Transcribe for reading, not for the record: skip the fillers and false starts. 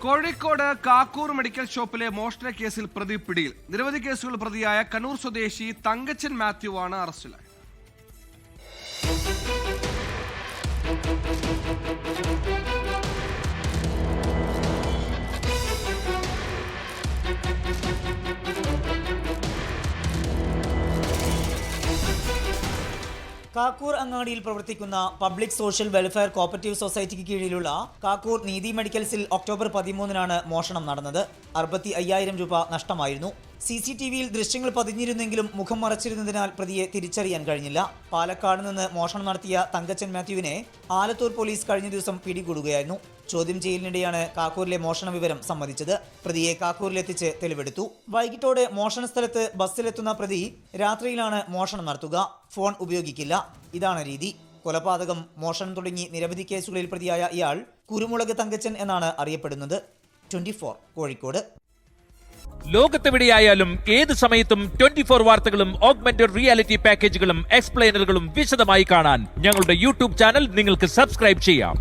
Kozhikode Kakkur medical ഷോപ്പിലെ മോഷണ കേസിൽ പ്രതി പിടിയിൽ. നിരവധി കേസുകൾ പ്രതിയായ കണ്ണൂർ സ്വദേശി തങ്കച്ചൻ മാത്യു ആണ് അറസ്റ്റിലായത്. കാക്കൂർ അങ്ങാടിയിൽ പ്രവർത്തിക്കുന്ന പബ്ലിക് സോഷ്യൽ വെൽഫെയർ കോപ്പറേറ്റീവ് സൊസൈറ്റിക്ക് കീഴിലുള്ള കാക്കൂർ നീതി മെഡിക്കൽസിൽ ഒക്ടോബർ 13-നാണ് മോഷണം നടന്നത്. 65,000 രൂപ നഷ്ടമായിരുന്നു. CCTVയിൽ ദൃശ്യങ്ങൾ പതിഞ്ഞിരുന്നെങ്കിലും മുഖം മറച്ചിരുന്നതിനാൽ പ്രതിയെ തിരിച്ചറിയാൻ കഴിഞ്ഞില്ല. പാലക്കാട് നിന്ന് മോഷണം നടത്തിയ തങ്കച്ചൻ മാത്യുവിനെ ആലത്തൂർ പോലീസ് കഴിഞ്ഞ ദിവസം പിടികൂടുകയായിരുന്നു. ചോദ്യം ചെയ്യലിനിടെയാണ് കാക്കൂരിലെ മോഷണ വിവരം സമ്മതിച്ചത്. പ്രതിയെ കാക്കൂരിലെത്തിച്ച് തെളിവെടുത്തു. വൈകിട്ടോടെ മോഷണ സ്ഥലത്ത് ബസ്സിലെത്തുന്ന പ്രതി രാത്രിയിലാണ് മോഷണം നടത്തുക. ഫോൺ ഉപയോഗിക്കില്ല. ഇതാണ് രീതി. കൊലപാതകം, മോഷണം തുടങ്ങി നിരവധി കേസുകളിൽ പ്രതിയായ ഇയാൾ കുരുമുളക് തങ്കച്ചൻ എന്നാണ് അറിയപ്പെടുന്നത്. 24 കോഴിക്കോട്. ലോകത്തെവിടെയായാലും ഏത് സമയത്തും 24 വാർത്തകളും ഓഗ്മെന്റഡ് റിയാലിറ്റി പാക്കേജുകളും എക്സ്പ്ലെയിനറുകളും വിശദമായി കാണാൻ ഞങ്ങളുടെ യൂട്യൂബ് ചാനൽ നിങ്ങൾക്ക് സബ്സ്ക്രൈബ് ചെയ്യാം.